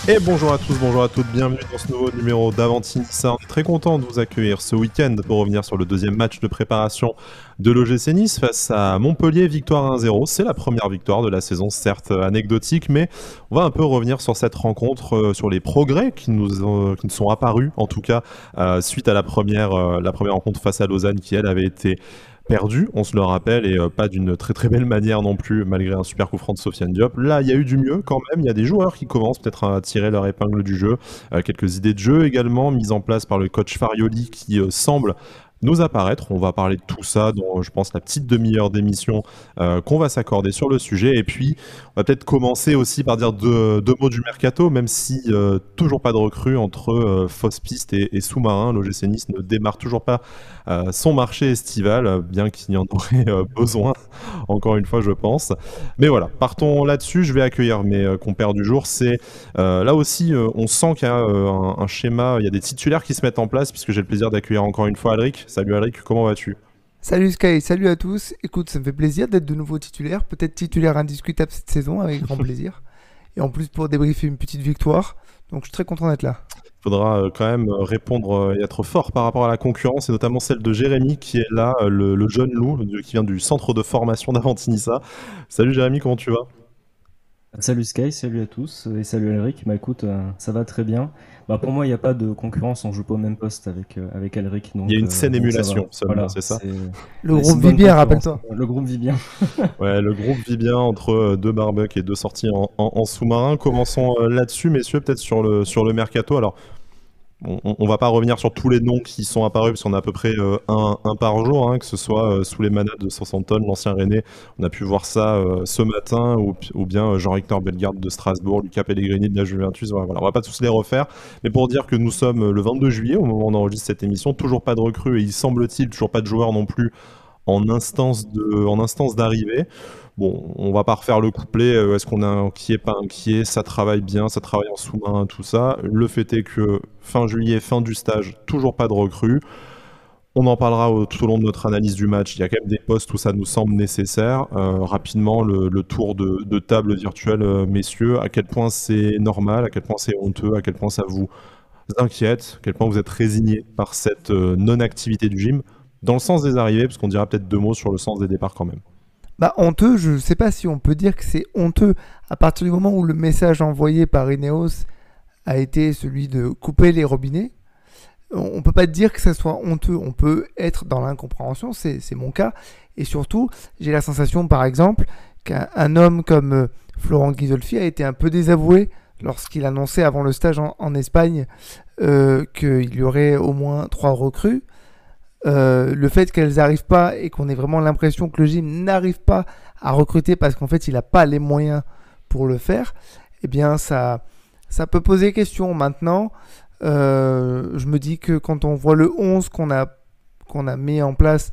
Et bonjour à tous, bonjour à toutes, bienvenue dans ce nouveau numéro d'Avanti-Nice. On est très content de vous accueillir ce week-end pour revenir sur le deuxième match de préparation de l'OGC Nice face à Montpellier, victoire 1-0. C'est la première victoire de la saison, certes anecdotique, mais on va un peu revenir sur cette rencontre, sur les progrès qui nous sont apparus, en tout cas suite à la première rencontre face à Lausanne qui, elle, avait été perdu, on se le rappelle, et pas d'une très très belle manière non plus, malgré un super coup franc de Sofiane Diop. Là, il y a eu du mieux quand même, il y a des joueurs qui commencent peut-être à tirer leur épingle du jeu, quelques idées de jeu également mises en place par le coach Farioli qui semble nous apparaître. On va parler de tout ça dans, je pense, la petite demi-heure d'émission qu'on va s'accorder sur le sujet. Et puis, on va peut-être commencer aussi par dire deux mots du mercato, même si toujours pas de recrue entre fausse piste et sous-marin. L'OGC Nice ne démarre toujours pas son marché estival, bien qu'il y en aurait besoin, encore une fois, je pense. Mais voilà, partons là-dessus. Je vais accueillir mes compères du jour. C'est là aussi, on sent qu'il y a un schéma, il y a des titulaires qui se mettent en place, puisque j'ai le plaisir d'accueillir encore une fois Alric. Salut Alric, comment vas-tu? Salut Sky, salut à tous. Écoute, ça me fait plaisir d'être de nouveau titulaire, peut-être titulaire indiscutable cette saison, avec grand plaisir. Et en plus pour débriefer une petite victoire. Donc je suis très content d'être là. Il faudra quand même répondre et être fort par rapport à la concurrence, et notamment celle de Jérémy qui est là, le jeune loup qui vient du centre de formation d'Avantinissa. Salut Jérémy, comment tu vas? Salut Sky, salut à tous et salut Elric. Bah écoute, ça va très bien. Bah pour moi, il n'y a pas de concurrence, on joue pas au même poste avec Elric, Il y a donc, une saine donc ça va. émulation seulement, Voilà, c'est ça? Le c'est groupe une vit bonne bien, concurrence. rappelle-toi. Le groupe vit bien. Ouais, le groupe vit bien entre deux barbecues et deux sorties en sous-marin. Commençons là-dessus, messieurs, peut-être sur le mercato. Alors, on va pas revenir sur tous les noms qui sont apparus, parce qu'on a à peu près un par jour, hein, que ce soit sous les manettes de Southampton, l'ancien Rennais. On a pu voir ça ce matin, ou bien Jean-Victor Bellegarde de Strasbourg, Lucas Pellegrini de la Juventus. Voilà, on va pas tous les refaire, mais pour dire que nous sommes le 22 juillet, au moment où on enregistre cette émission, toujours pas de recrues, et il semble-t-il toujours pas de joueurs non plus en instance d'arrivée. Bon, on va pas refaire le couplet, est-ce qu'on est inquiet, pas inquiet, ça travaille bien, ça travaille en sous-main, tout ça. Le fait est que fin juillet, fin du stage, toujours pas de recrues. On en parlera tout au long de notre analyse du match. Il y a quand même des postes où ça nous semble nécessaire. Rapidement, le tour de table virtuelle, messieurs, à quel point c'est normal, à quel point c'est honteux, à quel point ça vous inquiète, à quel point vous êtes résigné par cette non-activité du gym, dans le sens des arrivées, parce qu'on dira peut-être deux mots sur le sens des départs quand même. Bah honteux, je sais pas si on peut dire que c'est honteux à partir du moment où le message envoyé par Ineos a été celui de couper les robinets. On peut pas dire que ça soit honteux, on peut être dans l'incompréhension, c'est mon cas. Et surtout, j'ai la sensation par exemple qu'un homme comme Florent Ghisolfi a été un peu désavoué lorsqu'il annonçait avant le stage en Espagne qu'il y aurait au moins 3 recrues. Le fait qu'elles n'arrivent pas et qu'on ait vraiment l'impression que le gym n'arrive pas à recruter parce qu'en fait il n'a pas les moyens pour le faire, eh bien ça peut poser question. Maintenant, je me dis que quand on voit le 11 qu'on a mis en place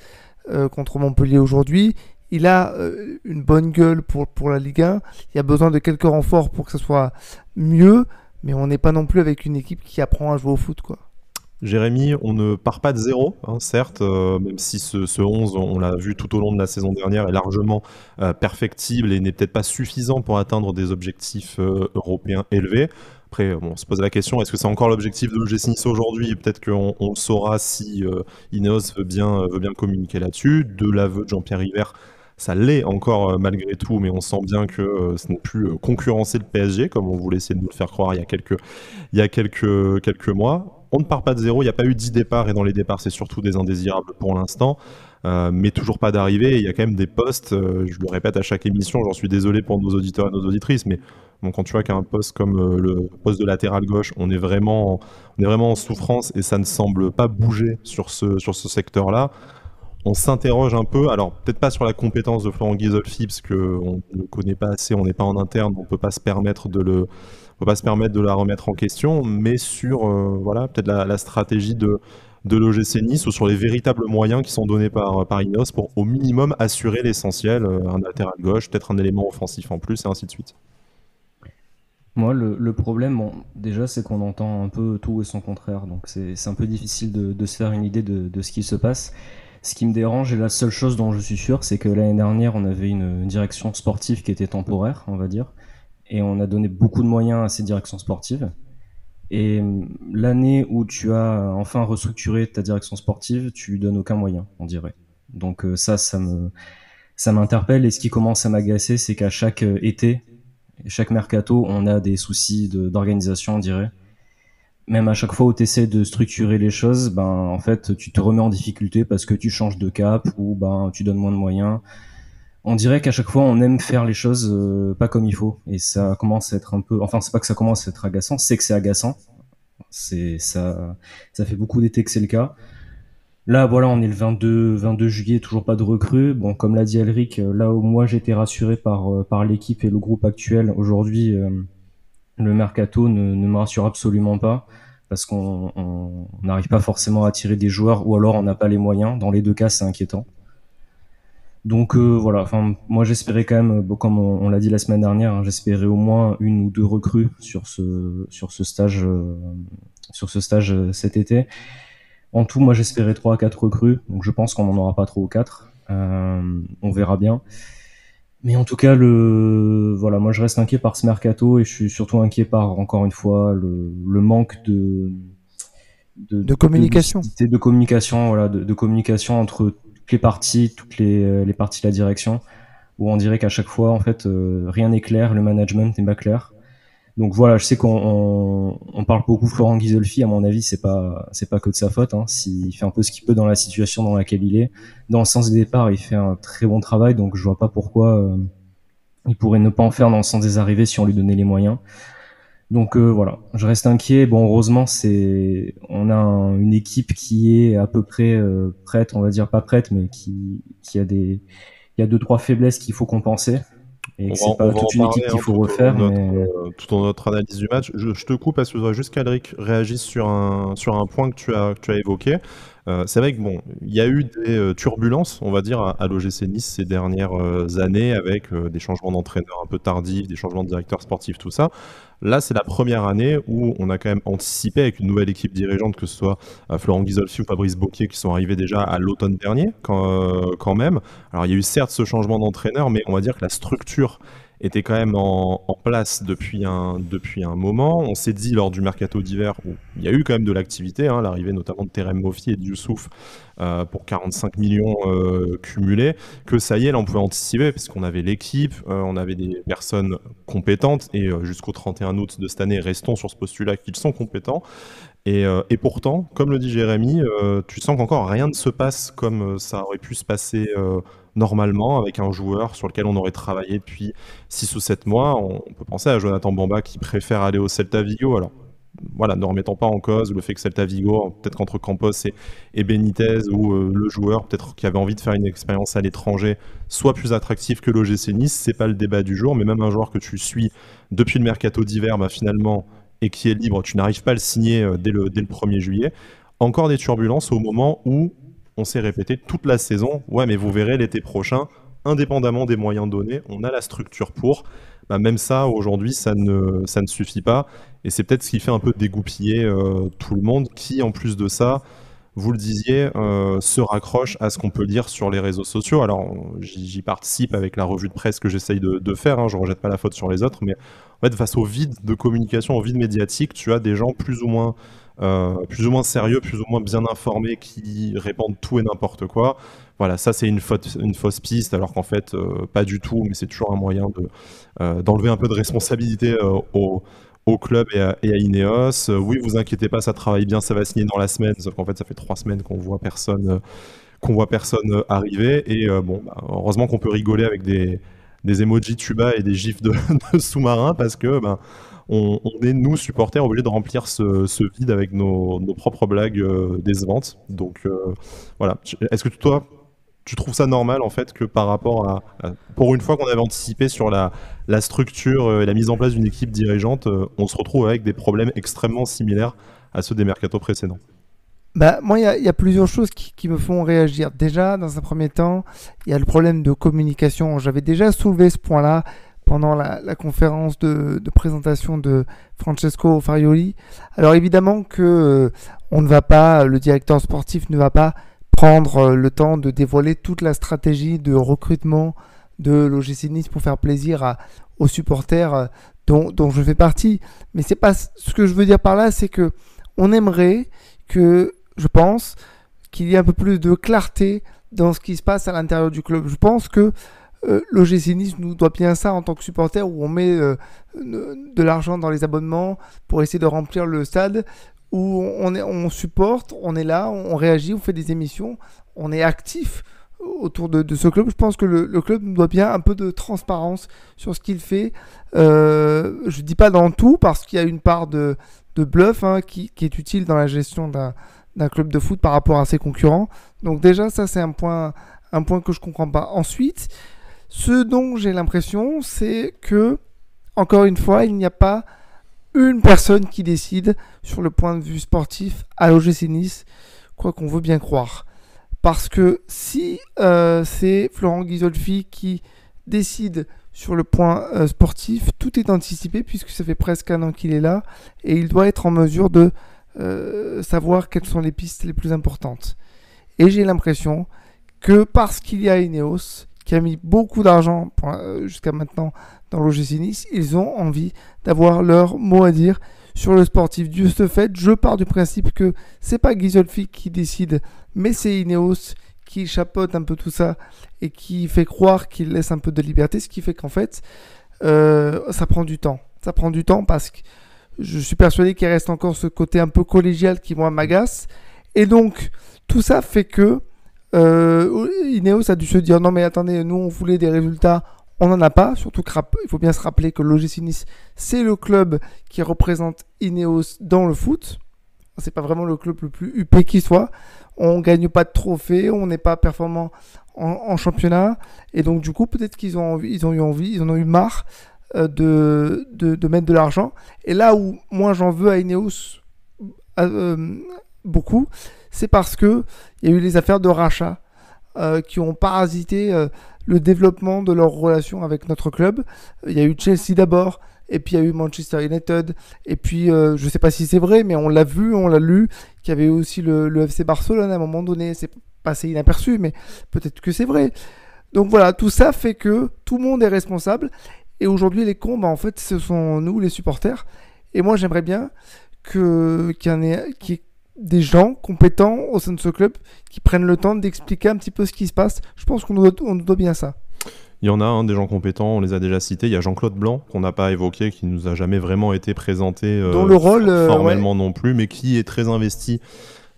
contre Montpellier aujourd'hui, il a une bonne gueule pour la Ligue 1. Il y a besoin de quelques renforts pour que ce soit mieux, mais on n'est pas non plus avec une équipe qui apprend à jouer au foot, quoi. Jérémy, on ne part pas de zéro, hein, certes, même si ce 11, on l'a vu tout au long de la saison dernière, est largement perfectible et n'est peut-être pas suffisant pour atteindre des objectifs européens élevés. Après, on se pose la question, est-ce que c'est encore l'objectif de l'OGC Nice aujourd'hui? Peut-être qu'on le saura si Ineos veut bien communiquer là-dessus. De l'aveu de Jean-Pierre River, ça l'est encore malgré tout, mais on sent bien que ce n'est plus concurrencer le PSG, comme on voulait essayer de nous le faire croire il y a quelques mois. On ne part pas de zéro, il n'y a pas eu 10 départs, et dans les départs, c'est surtout des indésirables pour l'instant, mais toujours pas d'arrivée. Il y a quand même des postes, je le répète à chaque émission, j'en suis désolé pour nos auditeurs et nos auditrices, mais bon, quand tu vois qu'un poste comme le poste de latéral gauche, on est vraiment en souffrance et ça ne semble pas bouger sur ce secteur-là. On s'interroge un peu, alors peut-être pas sur la compétence de Florent Ghisolfi, parce qu'on ne le connaît pas assez, on n'est pas en interne, on peut pas se permettre de la remettre en question, mais sur voilà, peut-être la stratégie de l'OGC Nice, ou sur les véritables moyens qui sont donnés par Ineos pour au minimum assurer l'essentiel, un latéral gauche, peut-être un élément offensif en plus, et ainsi de suite. Moi, le problème, bon, déjà, c'est qu'on entend un peu tout et son contraire, donc c'est un peu difficile de se faire une idée de ce qui se passe. Ce qui me dérange, et la seule chose dont je suis sûr, c'est que l'année dernière, on avait une direction sportive qui était temporaire, on va dire. et on a donné beaucoup de moyens à ces directions sportives. Et l'année où tu as enfin restructuré ta direction sportive, tu lui donnes aucun moyen, on dirait. Donc ça m'interpelle, et ce qui commence à m'agacer, c'est qu'à chaque été, chaque mercato, on a des soucis d'organisation, on dirait. Même à chaque fois où tu essaies de structurer les choses, ben en fait, tu te remets en difficulté parce que tu changes de cap ou ben tu donnes moins de moyens. On dirait qu'à chaque fois, on aime faire les choses pas comme il faut, et ça commence à être un peu. Enfin, c'est pas que ça commence à être agaçant, c'est que c'est agaçant. C'est ça, ça fait beaucoup d'été que c'est le cas. Là, voilà, on est le 22 juillet, toujours pas de recrues. Bon, comme l'a dit Elric, là où moi j'étais rassuré par l'équipe et le groupe actuel, aujourd'hui, le mercato ne me rassure absolument pas, parce qu'on n'arrive pas forcément à attirer des joueurs, ou alors on n'a pas les moyens. Dans les deux cas, c'est inquiétant. Donc voilà, enfin moi j'espérais quand même, comme on l'a dit la semaine dernière, hein, j'espérais au moins 1 ou 2 recrues sur ce stage cet été. En tout, moi j'espérais 3 à 4 recrues, donc je pense qu'on n'en aura pas 3 ou 4. On verra bien. Mais en tout cas, voilà, moi je reste inquiet par ce mercato, et je suis surtout inquiet par, encore une fois, le manque de communication. de communication, voilà, de communication entre toutes les parties, les parties de la direction, où on dirait qu'à chaque fois, en fait, rien n'est clair, le management n'est pas clair. Donc voilà, je sais qu'on parle beaucoup de Florent Ghisolfi. À mon avis, c'est pas que de sa faute, hein. S'il fait un peu ce qu'il peut dans la situation dans laquelle il est, dans le sens des départs, il fait un très bon travail, donc je vois pas pourquoi il pourrait ne pas en faire dans le sens des arrivées si on lui donnait les moyens. Donc voilà, je reste inquiet. Bon, heureusement, on a une équipe qui est à peu près prête, on va dire pas prête, mais qui a 2-3 faiblesses qu'il faut compenser. Et c'est pas toute une équipe qu'il faut refaire. Tout en notre analyse du match. Je te coupe parce que je voudrais juste qu'Alric réagisse sur un point que tu as évoqué. C'est vrai que bon, il y a eu des turbulences, on va dire, à l'OGC Nice ces dernières années, avec des changements d'entraîneur un peu tardifs, des changements de directeur sportif, tout ça. Là, c'est la première année où on a quand même anticipé avec une nouvelle équipe dirigeante, que ce soit Florent Ghisolfi ou Fabrice Bocquier, qui sont arrivés déjà à l'automne dernier, quand même. Alors, il y a eu certes ce changement d'entraîneur, mais on va dire que la structure était quand même en place depuis un moment. On s'est dit lors du mercato d'hiver, où il y a eu quand même de l'activité, hein, l'arrivée notamment de Terem Moffi et de Youssouf pour 45 millions cumulés, que ça y est, là on pouvait anticiper, parce qu'on avait l'équipe, on avait des personnes compétentes, et jusqu'au 31 août de cette année, restons sur ce postulat qu'ils sont compétents. Et pourtant, comme le dit Jérémy, tu sens qu'encore rien ne se passe comme ça aurait pu se passer normalement, avec un joueur sur lequel on aurait travaillé depuis 6 ou 7 mois. On peut penser à Jonathan Bamba qui préfère aller au Celta Vigo. Alors voilà, ne remettons pas en cause le fait que Celta Vigo, peut-être qu'entre Campos et Benitez, ou le joueur peut-être qui avait envie de faire une expérience à l'étranger, soit plus attractif que l'OGC Nice, c'est pas le débat du jour. Mais même un joueur que tu suis depuis le mercato d'hiver, finalement, et qui est libre, tu n'arrives pas à le signer dès le 1er juillet. Encore des turbulences au moment où on s'est répété toute la saison, ouais, mais vous verrez l'été prochain, indépendamment des moyens donnés, on a la structure pour. Même ça, aujourd'hui, ça ne suffit pas. Et c'est peut-être ce qui fait un peu dégoupiller tout le monde, qui, en plus de ça, vous le disiez, se raccroche à ce qu'on peut lire sur les réseaux sociaux. Alors, j'y participe avec la revue de presse que j'essaye de faire, hein, je ne rejette pas la faute sur les autres, mais en fait, face au vide de communication, au vide médiatique, tu as des gens plus ou moins sérieux, plus ou moins bien informés, qui répandent tout et n'importe quoi. Voilà, ça c'est une fausse piste, alors qu'en fait, pas du tout, mais c'est toujours un moyen d'enlever un peu de responsabilité au club et à Ineos. Oui, vous inquiétez pas, ça travaille bien, ça va signer dans la semaine, sauf qu'en fait, ça fait 3 semaines qu'on voit personne arriver. Et heureusement qu'on peut rigoler avec des emojis tuba et des gifs de sous-marins, parce que on est, nous, supporters, obligés de remplir ce vide avec nos propres blagues décevantes. Donc voilà. Est-ce que toi, tu trouves ça normal, en fait, que par rapport pour une fois qu'on avait anticipé sur la structure et la mise en place d'une équipe dirigeante, on se retrouve avec des problèmes extrêmement similaires à ceux des mercatos précédents? Moi, il y a plusieurs choses qui me font réagir. Déjà, dans un premier temps, il y a le problème de communication. J'avais déjà soulevé ce point-là pendant la conférence de présentation de Francesco Farioli. Alors évidemment que le directeur sportif ne va pas prendre le temps de dévoiler toute la stratégie de recrutement de l'OGC Nice pour faire plaisir aux supporters dont je fais partie. Mais c'est pas ce que je veux dire par là, c'est que on aimerait que, je pense, qu'il y ait un peu plus de clarté dans ce qui se passe à l'intérieur du club. Je pense que l'OGC Nice nous doit bien ça en tant que supporter, où on met de l'argent dans les abonnements pour essayer de remplir le stade, où on supporte, on est là, on réagit, on fait des émissions, on est actif autour de ce club. Je pense que le club nous doit bien un peu de transparence sur ce qu'il fait. Je dis pas dans tout, parce qu'il y a une part de bluff qui est utile dans la gestion d'un club de foot par rapport à ses concurrents. Donc déjà, ça c'est un point que je comprends pas. Ensuite, ce dont j'ai l'impression, c'est que, encore une fois, il n'y a pas une personne qui décide sur le point de vue sportif à l'OGC Nice, quoi qu'on veut bien croire. Parce que si c'est Florent Ghisolfi qui décide sur le point sportif, tout est anticipé puisque ça fait presque 1 an qu'il est là et il doit être en mesure de savoir quelles sont les pistes les plus importantes. Et j'ai l'impression que parce qu'il y a Ineos qui a mis beaucoup d'argent jusqu'à maintenant dans l'OGC Nice, ils ont envie d'avoir leur mot à dire sur le sportif. De ce fait, je pars du principe que c'est pas Ghisolfi qui décide, mais c'est Ineos qui chapeaute un peu tout ça et qui fait croire qu'il laisse un peu de liberté, ce qui fait qu'en fait, ça prend du temps. Ça prend du temps parce que je suis persuadé qu'il reste encore ce côté un peu collégial qui, moi, m'agace. Et donc, tout ça fait que Ineos a dû se dire non mais attendez, nous on voulait des résultats, on n'en a pas, surtout il faut bien se rappeler que l'OGC Nice c'est le club qui représente Ineos dans le foot. C'est pas vraiment le club le plus huppé qui soit, on gagne pas de trophées, on n'est pas performant en championnat, et donc du coup peut-être qu'ils ont eu marre de mettre de l'argent. Et là où moi j'en veux à Ineos beaucoup, c'est parce que il y a eu les affaires de rachat qui ont parasité le développement de leur relation avec notre club. Il y a eu Chelsea d'abord, et puis il y a eu Manchester United, et puis je sais pas si c'est vrai, mais on l'a vu, on l'a lu, qu'il y avait aussi le FC Barcelone à un moment donné. C'est passé inaperçu, mais peut-être que c'est vrai. Donc voilà, tout ça fait que tout le monde est responsable, et aujourd'hui les cons, en fait, ce sont nous les supporters. Et moi j'aimerais bien qu'il y ait des gens compétents au sein de ce club qui prennent le temps d'expliquer un petit peu ce qui se passe. Je pense qu'on nous doit bien ça. Il y en a des gens compétents, on les a déjà cités. Il y a Jean-Claude Blanc, qu'on n'a pas évoqué, qui nous a jamais vraiment été présenté dont le rôle, formellement non plus, mais qui est très investi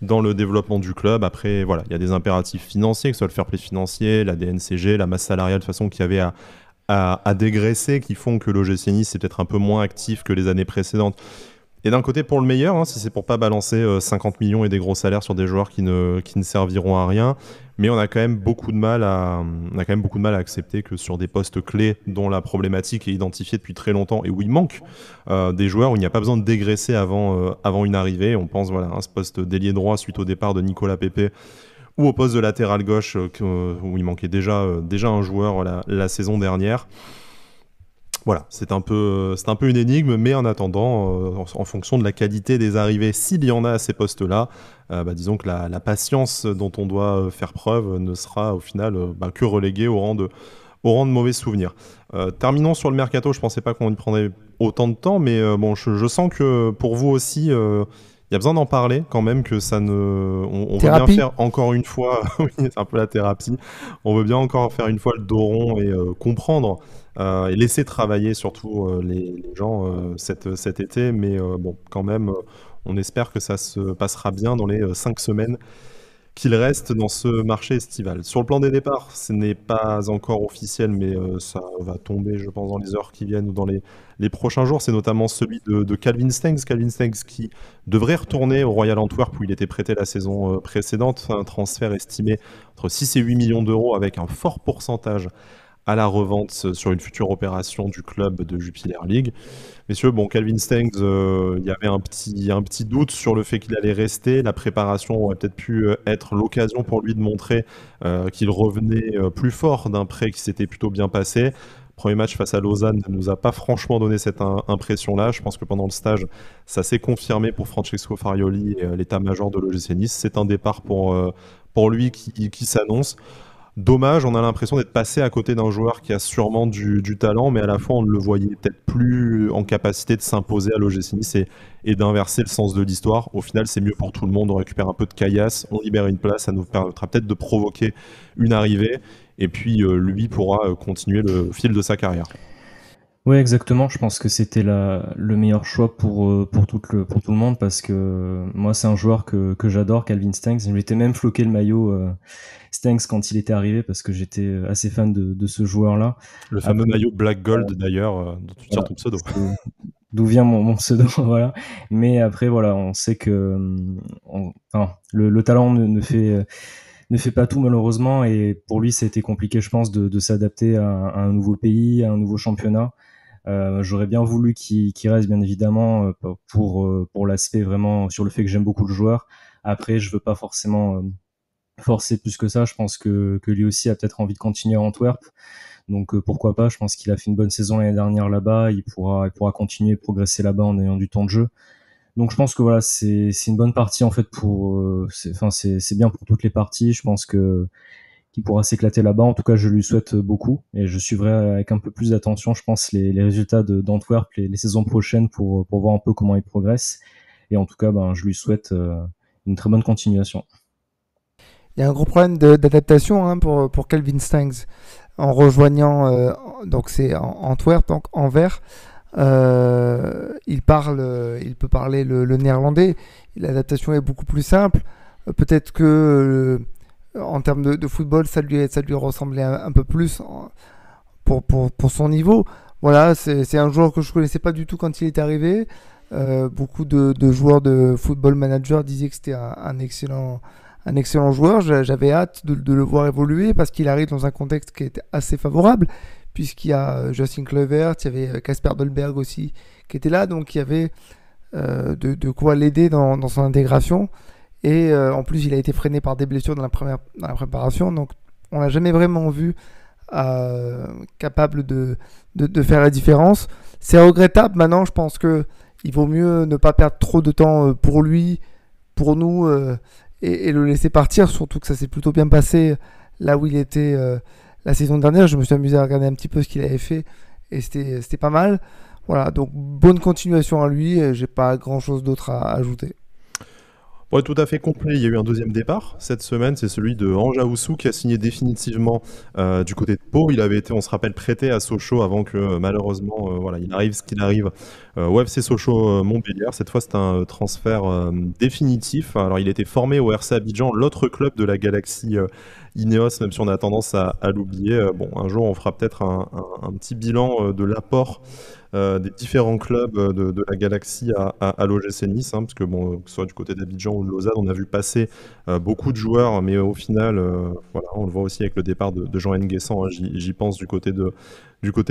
dans le développement du club. Après, voilà, il y a des impératifs financiers, que ce soit le fair play financier, la DNCG, la masse salariale de façon qu'il y avait à dégraisser, qui font que l'OGC Nice est peut-être un peu moins actif que les années précédentes. Et d'un côté, pour le meilleur, si c'est pour pas balancer 50 millions et des gros salaires sur des joueurs qui ne serviront à rien, mais on a quand même beaucoup de mal à accepter que sur des postes clés dont la problématique est identifiée depuis très longtemps et où il manque des joueurs, où il n'y a pas besoin de dégraisser avant une arrivée. On pense à ce poste d'ailier droit suite au départ de Nicolas Pepe, ou au poste de latéral gauche où il manquait déjà un joueur la saison dernière. Voilà, c'est un peu une énigme, mais en attendant, en fonction de la qualité des arrivées, s'il y en a à ces postes-là, disons que la patience dont on doit faire preuve ne sera au final que reléguée au rang de mauvais souvenirs. Terminons sur le mercato, je ne pensais pas qu'on y prendrait autant de temps, mais je sens que pour vous aussi, il y a besoin d'en parler quand même, que ça ne... On veut bien faire encore une fois, oui, c'est un peu la thérapie, on veut bien encore faire une fois le dos rond et comprendre et laisser travailler surtout les gens cet été, mais quand même, on espère que ça se passera bien dans les 5 semaines qu'il reste dans ce marché estival. Sur le plan des départs, ce n'est pas encore officiel, mais ça va tomber, je pense, dans les heures qui viennent ou dans les prochains jours. C'est notamment celui de Calvin Stengs. Calvin Stengs qui devrait retourner au Royal Antwerp où il était prêté la saison précédente. Un transfert estimé entre 6 et 8 millions d'euros avec un fort pourcentage à la revente sur une future opération du club de Jupiler League. Messieurs, Calvin Stengs, il y avait un petit doute sur le fait qu'il allait rester. La préparation aurait peut-être pu être l'occasion pour lui de montrer qu'il revenait plus fort d'un prêt qui s'était plutôt bien passé. Premier match face à Lausanne ne nous a pas franchement donné cette impression-là. Je pense que pendant le stage, ça s'est confirmé pour Francesco Farioli et l'état-major de l'OGC Nice. C'est un départ pour lui qui s'annonce. dommage, on a l'impression d'être passé à côté d'un joueur qui a sûrement du talent, mais à la fois on ne le voyait peut-être plus en capacité de s'imposer à l'OGC Nice et d'inverser le sens de l'histoire. Au final, c'est mieux pour tout le monde, on récupère un peu de caillasse, on libère une place, ça nous permettra peut-être de provoquer une arrivée, et puis lui pourra continuer le fil de sa carrière. Oui, exactement. Je pense que c'était le meilleur choix pour tout le monde parce que moi, c'est un joueur que j'adore, Calvin Stengs. Je m'étais même floqué le maillot Stengs quand il était arrivé parce que j'étais assez fan de ce joueur-là. Le fameux maillot Black Gold d'ailleurs, dont tu tires ton pseudo. D'où vient mon pseudo, voilà. Mais après, voilà, on sait que le talent ne fait pas tout malheureusement, et pour lui, ça a été compliqué, je pense, de s'adapter à un nouveau pays, à un nouveau championnat. J'aurais bien voulu qu'il reste, bien évidemment, pour l'aspect vraiment sur le fait que j'aime beaucoup le joueur. Après, je veux pas forcément forcer plus que ça. Je pense que lui aussi a peut-être envie de continuer à Antwerp. Donc pourquoi pas. Je pense qu'il a fait une bonne saison l'année dernière là-bas. Il pourra continuer et progresser là-bas en ayant du temps de jeu. Donc je pense que voilà, c'est une bonne partie en fait c'est bien pour toutes les parties. Je pense qu'il pourra s'éclater là-bas. En tout cas, je lui souhaite beaucoup et je suivrai avec un peu plus d'attention, je pense, les résultats d'Antwerp les saisons prochaines pour voir un peu comment il progresse. Et en tout cas, je lui souhaite une très bonne continuation. Il y a un gros problème d'adaptation pour Calvin Stengs en rejoignant, donc c'est Antwerp, donc Anvers. Il peut parler le néerlandais. L'adaptation est beaucoup plus simple. Peut-être que en termes de football, ça lui ressemblait un peu plus pour son niveau. Voilà, c'est un joueur que je connaissais pas du tout quand il est arrivé. Beaucoup de joueurs de football manager disaient que c'était un excellent joueur. J'avais hâte de le voir évoluer parce qu'il arrive dans un contexte qui était assez favorable, puisqu'il y a Justin Kluivert, il y avait Kasper Dolberg aussi qui était là, donc il y avait de quoi l'aider dans son intégration. Et en plus, il a été freiné par des blessures dans la préparation, donc on l'a jamais vraiment vu capable de faire la différence. C'est regrettable. Maintenant, je pense que il vaut mieux ne pas perdre trop de temps pour lui, pour nous, et le laisser partir, surtout que ça s'est plutôt bien passé là où il était la saison dernière. Je me suis amusé à regarder un petit peu ce qu'il avait fait et c'était pas mal. Voilà, donc bonne continuation à lui, j'ai pas grand chose d'autre à ajouter. Pour être tout à fait complet, il y a eu un deuxième départ cette semaine, c'est celui de Ange Aoussou qui a signé définitivement du côté de Pau. Il avait été, on se rappelle, prêté à Sochaux avant que malheureusement voilà, il arrive ce qu'il arrive au FC Sochaux Montbéliard. Cette fois, c'est un transfert définitif. Alors, il était formé au RC Abidjan, l'autre club de la galaxie Ineos, même si on a tendance à l'oublier. Bon, un jour, on fera peut-être un petit bilan de l'apport des différents clubs de la galaxie à l'OGC Nice, parce que bon, que ce soit du côté d'Abidjan ou de Lausanne, on a vu passer beaucoup de joueurs, mais au final, voilà, on le voit aussi avec le départ de Jean Nguessan, j'y pense du côté de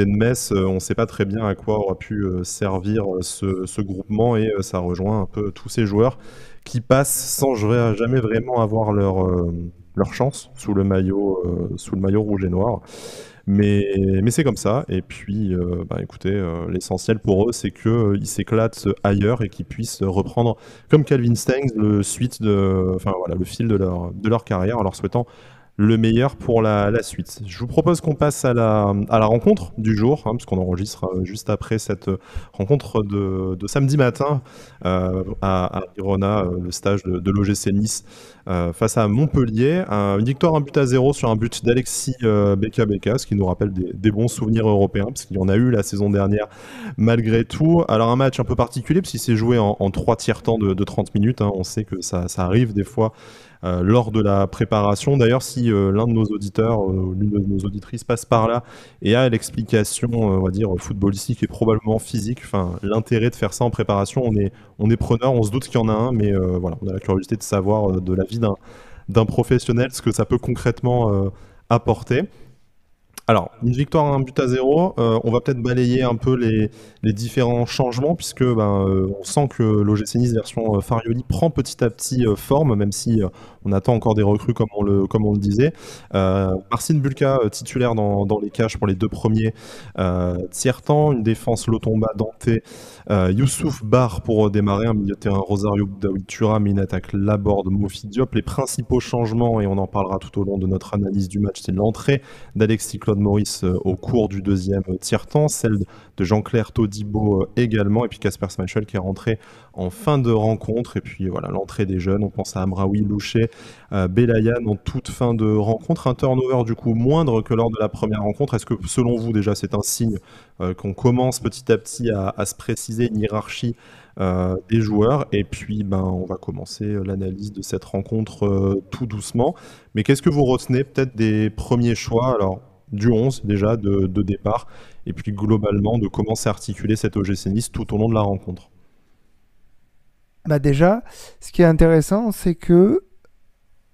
Metz, on ne sait pas très bien à quoi aura pu servir ce groupement, et ça rejoint un peu tous ces joueurs qui passent sans jamais vraiment avoir leur chance sous le maillot rouge et noir. Mais c'est comme ça, et puis écoutez, l'essentiel pour eux, c'est qu'ils s'éclatent ailleurs et qu'ils puissent reprendre, comme Calvin Stengs, le fil de leur carrière, en leur souhaitant le meilleur pour la suite. Je vous propose qu'on passe à la rencontre du jour, parce qu'on enregistre juste après cette rencontre de samedi matin à Girona, le stage de l'OGC Nice face à Montpellier. Une victoire 1-0 sur un but d'Alexis Beka, ce qui nous rappelle des bons souvenirs européens, parce qu'il y en a eu la saison dernière malgré tout. Alors un match un peu particulier, parce qu'il s'est joué en 3 tiers-temps de 30 minutes. On sait que ça arrive des fois lors de la préparation. D'ailleurs, si l'un de nos auditeurs ou l'une de nos auditrices passe par là et a l'explication, on va dire, footballistique et probablement physique, l'intérêt de faire ça en préparation, on est preneur, on se doute qu'il y en a un, mais voilà, on a la curiosité de savoir de la vie d'un professionnel ce que ça peut concrètement apporter. Alors, une victoire à 1 but à 0, on va peut-être balayer un peu les différents changements, puisque on sent que l'OGC Nice version Farioli prend petit à petit forme, même si on attend encore des recrues comme on le disait. Marcin Bulka titulaire dans les cages pour les 2 premiers tiers-temps, une défense Lotomba, Dante, Youssouf Bar pour démarrer, un milieu de terrain Rosario Boudaoui Thuram, une attaque Laborde, Mofi Diop. Les principaux changements, et on en parlera tout au long de notre analyse du match, c'est l'entrée d'Alexis Claude Maurice au cours du deuxième tiers-temps, celle de Jean-Claire Todibo également, et puis Casper Schmeichel qui est rentré en fin de rencontre. Et puis voilà, l'entrée des jeunes, on pense à Amraoui, Louché, Belayan en toute fin de rencontre. Un turnover du coup moindre que lors de la première rencontre. Est-ce que selon vous déjà c'est un signe qu'on commence petit à petit à se préciser une hiérarchie des joueurs? Et puis on va commencer l'analyse de cette rencontre tout doucement. Mais qu'est-ce que vous retenez peut-être des premiers choix, alors du 11 déjà de départ, et puis globalement de comment s'est articulé cet OGC Nice tout au long de la rencontre? Déjà, ce qui est intéressant, c'est que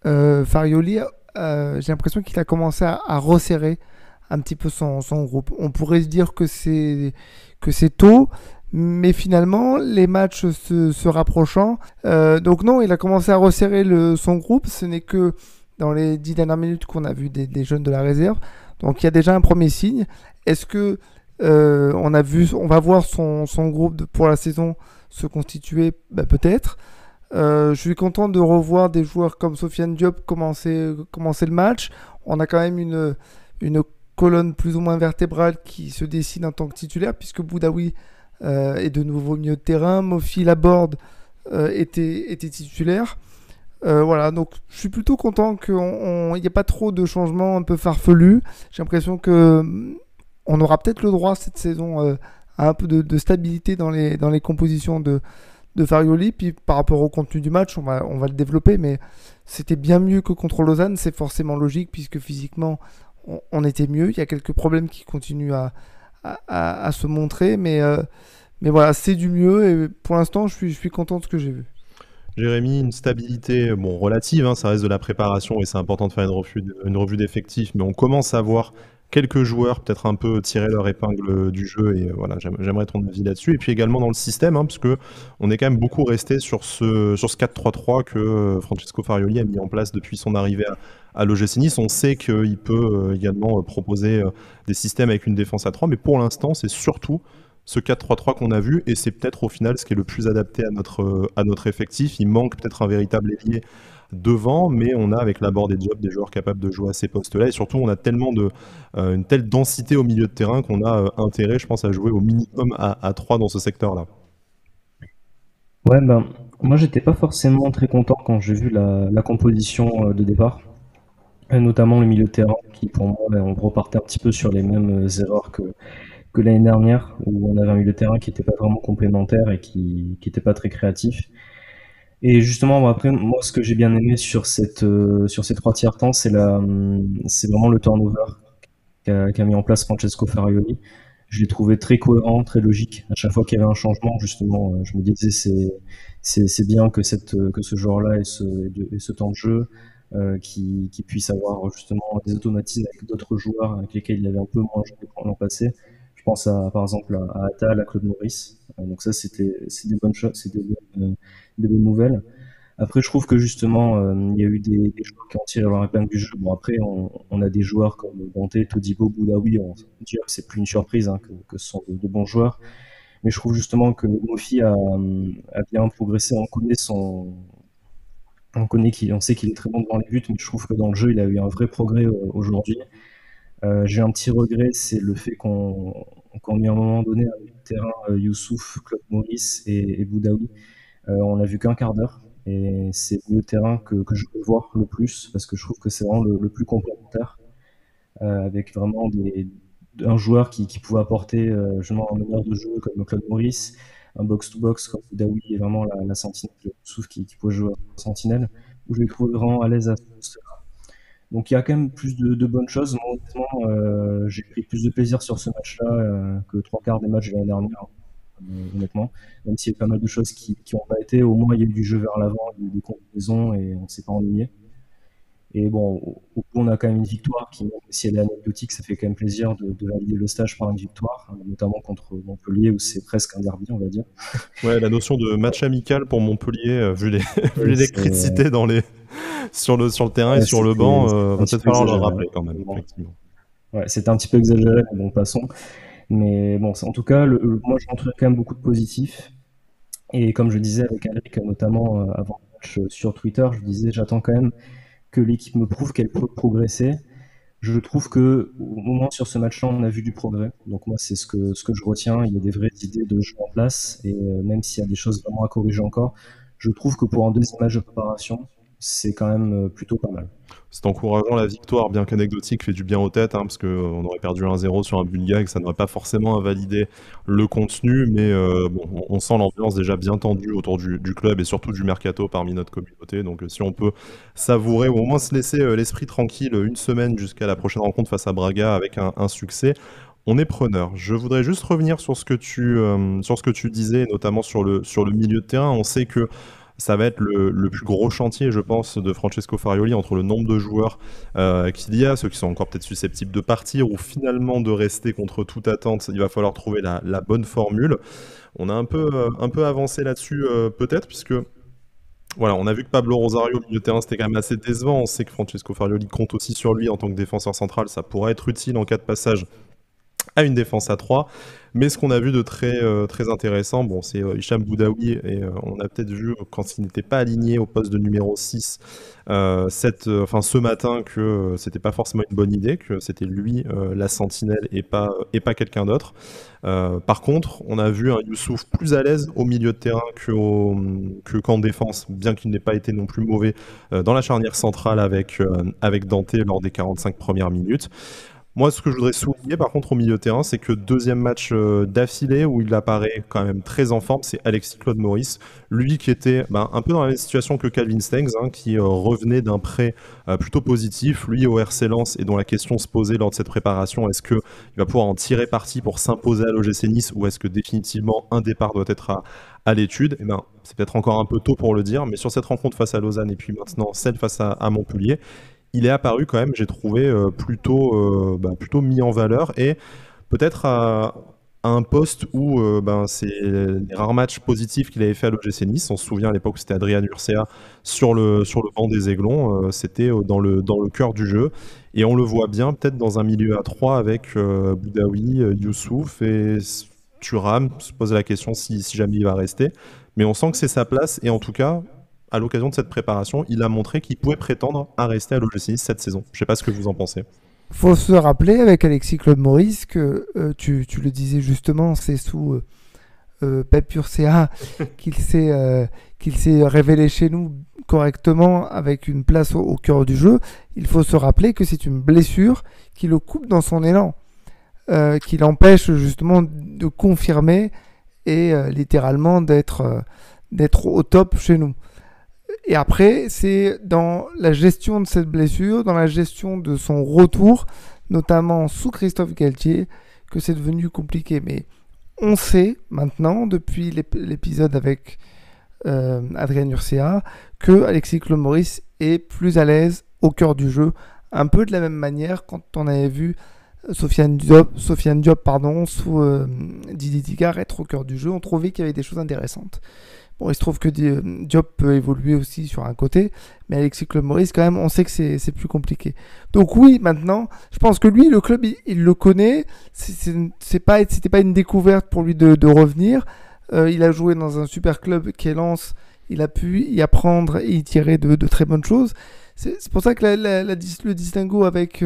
Farioli, j'ai l'impression qu'il a commencé à resserrer un petit peu son groupe. On pourrait se dire que c'est tôt, mais finalement, les matchs se rapprochant, donc non, il a commencé à resserrer son groupe. Ce n'est que dans les 10 dernières minutes qu'on a vu des jeunes de la réserve. Donc il y a déjà un premier signe. Est-ce que on va voir son groupe pour la saison se constituer? Peut-être. Je suis content de revoir des joueurs comme Sofiane Diop commencer le match. On a quand même une colonne plus ou moins vertébrale qui se dessine en tant que titulaire, puisque Boudaoui est de nouveau au milieu de terrain. Mofi Laborde était titulaire. Voilà, donc je suis plutôt content qu'il n'y ait pas trop de changements un peu farfelus. J'ai l'impression que on aura peut-être le droit cette saison à un peu de stabilité dans les compositions de Farioli. Puis par rapport au contenu du match, on va le développer, mais c'était bien mieux que contre Lausanne. C'est forcément logique puisque physiquement on était mieux. Il y a quelques problèmes qui continuent à se montrer, mais voilà, c'est du mieux et pour l'instant je suis content de ce que j'ai vu. Jérémy, une stabilité relative, hein, ça reste de la préparation et c'est important de faire une revue d'effectifs, mais on commence à voir quelques joueurs peut-être un peu tirer leur épingle du jeu, et voilà, j'aimerais ton avis là-dessus. Et puis également dans le système, hein, parce que on est quand même beaucoup resté sur ce 4-3-3 que Francesco Farioli a mis en place depuis son arrivée à l'OGC Nice. On sait qu'il peut également proposer des systèmes avec une défense à 3, mais pour l'instant c'est surtout ce 4-3-3 qu'on a vu, et c'est peut-être au final ce qui est le plus adapté à notre effectif. Il manque peut-être un véritable ailier devant, mais on a avec Laborde et Diop des joueurs capables de jouer à ces postes-là, et surtout on a tellement une telle densité au milieu de terrain qu'on a intérêt, je pense, à jouer au minimum à 3 dans ce secteur-là. Ouais, moi j'étais pas forcément très content quand j'ai vu la composition de départ, et notamment le milieu de terrain qui pour moi on repartait un petit peu sur les mêmes erreurs que l'année dernière, où on avait un milieu de terrain qui n'était pas vraiment complémentaire et qui n'était pas très créatif. Et justement, après, moi, ce que j'ai bien aimé sur ces 3 tiers temps, c'est vraiment le turnover qu'a mis en place Francesco Farioli. Je l'ai trouvé très cohérent, très logique. À chaque fois qu'il y avait un changement, justement, je me disais c'est bien que ce joueur-là ait ce temps de jeu, qui puisse avoir justement des automatismes avec d'autres joueurs avec lesquels il avait un peu moins joué l'an passé. Je pense par exemple à Attal, à Claude Maurice. Donc ça, c'est des bonnes choses, c'est des bonnes nouvelles. Après, je trouve que justement, il y a eu des joueurs qui ont tiré leur épingle du jeu. Bon, après, on a des joueurs comme Dante, Todibo, Boudaoui. On peut dire que c'est plus une surprise, hein, que ce sont de bons joueurs. Mais je trouve justement que Mofi a bien progressé. On sait qu'il est très bon devant les buts, mais je trouve que dans le jeu, il a eu un vrai progrès aujourd'hui. J'ai un petit regret, c'est le fait qu'on ait à un moment donné un milieu de terrain Youssouf, Claude Maurice et Boudaoui. On n'a vu qu'un quart d'heure, et c'est le milieu de terrain que je veux voir le plus, parce que je trouve que c'est vraiment le plus complémentaire, avec vraiment un joueur qui pouvait apporter justement un meneur de jeu comme Claude Maurice, un box-to-box comme Boudaoui, et vraiment la sentinelle, Youssouf qui pouvait jouer à sentinelle, où je l'ai trouvé vraiment à l'aise à ce poste-là. Donc il y a quand même plus de bonnes choses. Moi, honnêtement, j'ai pris plus de plaisir sur ce match-là que 3 quarts des matchs de l'année dernière, honnêtement. Même s'il y a pas mal de choses qui n'ont pas été, au moins il y a eu du jeu vers l'avant, il y a eu des combinaisons et on ne s'est pas ennuyé. Et bon, au bout, on a quand même une victoire qui, même si elle est anecdotique, ça fait quand même plaisir de valider le stage par une victoire, notamment contre Montpellier, où c'est presque un derby, on va dire. Ouais, la notion de match amical pour Montpellier, vu Ouais, l'électricité sur le terrain et sur le banc, va peut-être falloir le rappeler quand même, effectivement. Ouais, c'était un petit peu exagéré, mais bon, passons. Mais bon, en tout cas, moi, je rentrerai quand même beaucoup de positifs. Et comme je disais avec Alric, notamment avant le match sur Twitter, je disais, j'attends quand même que l'équipe me prouve qu'elle peut progresser. Je trouve que au moins sur ce match-là, on a vu du progrès. Donc moi, c'est ce que je retiens. Il y a des vraies idées de jeu en place. Et même s'il y a des choses vraiment à corriger encore, je trouve que pour un deuxième match de préparation, c'est quand même plutôt pas mal. C'est encourageant, la victoire, bien qu'anecdotique, fait du bien aux têtes, hein, parce qu'on aurait perdu 1-0 sur un but de gag, ça n'aurait pas forcément invalidé le contenu, mais bon, on sent l'ambiance déjà bien tendue autour du club et surtout du mercato parmi notre communauté. Donc si on peut savourer ou au moins se laisser l'esprit tranquille une semaine jusqu'à la prochaine rencontre face à Braga avec un succès, on est preneur. Je voudrais juste revenir sur ce que tu disais, notamment sur le milieu de terrain. On sait que ça va être le plus gros chantier, je pense, de Francesco Farioli, entre le nombre de joueurs qu'il y a, ceux qui sont encore peut-être susceptibles de partir ou finalement de rester contre toute attente. Il va falloir trouver la bonne formule. On a un peu avancé là-dessus peut-être, puisque voilà, on a vu que Pablo Rosario au milieu de terrain, c'était quand même assez décevant. On sait que Francesco Farioli compte aussi sur lui en tant que défenseur central. Ça pourrait être utile en cas de passage à une défense à 3. Mais ce qu'on a vu de très intéressant, bon, c'est Hicham Boudaoui, et on a peut-être vu quand il n'était pas aligné au poste de numéro 6 ce matin que c'était pas forcément une bonne idée, que c'était lui la sentinelle et pas quelqu'un d'autre. Par contre, on a vu un Youssouf plus à l'aise au milieu de terrain qu'en défense, bien qu'il n'ait pas été non plus mauvais dans la charnière centrale avec Dante lors des 45 premières minutes. Moi, ce que je voudrais souligner, par contre, au milieu de terrain, c'est que deuxième match d'affilée où il apparaît quand même très en forme, c'est Alexis Claude Maurice. Lui qui était un peu dans la même situation que Calvin Stengs, hein, qui revenait d'un prêt plutôt positif, lui au RC Lens, et dont la question se posait lors de cette préparation, est-ce qu'il va pouvoir en tirer parti pour s'imposer à l'OGC Nice, ou est-ce que définitivement un départ doit être à l'étude? Eh ben, c'est peut-être encore un peu tôt pour le dire, mais sur cette rencontre face à Lausanne et puis maintenant celle face à Montpellier, il est apparu quand même, j'ai trouvé, plutôt mis en valeur, et peut-être à un poste où c'est les rares matchs positifs qu'il avait fait à l'OGC Nice. On se souvient à l'époque, c'était Adrien Urcea sur le banc des Aiglons, c'était dans le cœur du jeu, et on le voit bien peut-être dans un milieu à 3 avec Boudaoui, Youssouf et Thuram. Se pose la question si jamais il va rester, mais on sent que c'est sa place, et en tout cas à l'occasion de cette préparation, il a montré qu'il pouvait prétendre à rester à l'OGC Nice cette saison. Je ne sais pas ce que vous en pensez. Faut se rappeler avec Alexis Claude Maurice que tu le disais justement, c'est sous Pep Urcea qu'il s'est révélé chez nous correctement avec une place au cœur du jeu. Il faut se rappeler que c'est une blessure qui le coupe dans son élan, qui l'empêche justement de confirmer et littéralement d'être au top chez nous. Et après, c'est dans la gestion de cette blessure, dans la gestion de son retour, notamment sous Christophe Galtier, que c'est devenu compliqué. Mais on sait maintenant, depuis l'épisode avec Adrien Urcea, que Alexis Claude Maurice est plus à l'aise au cœur du jeu, un peu de la même manière quand on avait vu Sofiane Diop sous Didier Digard être au cœur du jeu. On trouvait qu'il y avait des choses intéressantes. Bon, il se trouve que Diop peut évoluer aussi sur un côté, mais Alexis Claude Maurice, quand même, on sait que c'est plus compliqué. Donc oui, maintenant, je pense que lui, le club, il le connaît. C'était pas une découverte pour lui de revenir. Il a joué dans un super club qui est Lens. Il a pu y apprendre et y tirer de très bonnes choses. C'est pour ça que le distinguo avec,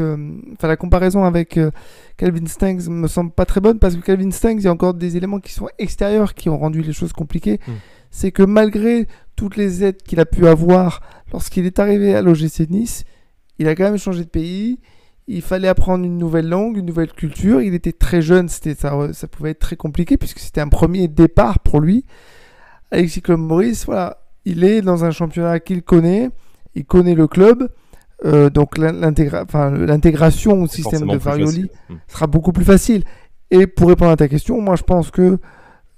la comparaison avec Calvin Stengs me semble pas très bonne, parce que Calvin Stengs, il y a encore des éléments qui sont extérieurs qui ont rendu les choses compliquées. C'est que malgré toutes les aides qu'il a pu avoir lorsqu'il est arrivé à l'OGC Nice, il a quand même changé de pays. Il fallait apprendre une nouvelle langue, une nouvelle culture. Il était très jeune, ça pouvait être très compliqué puisque c'était un premier départ pour lui. Alexis Claude Maurice, voilà, il est dans un championnat qu'il connaît, il connaît le club, donc l'intégration au système de Farioli sera beaucoup plus facile. Et pour répondre à ta question, moi je pense que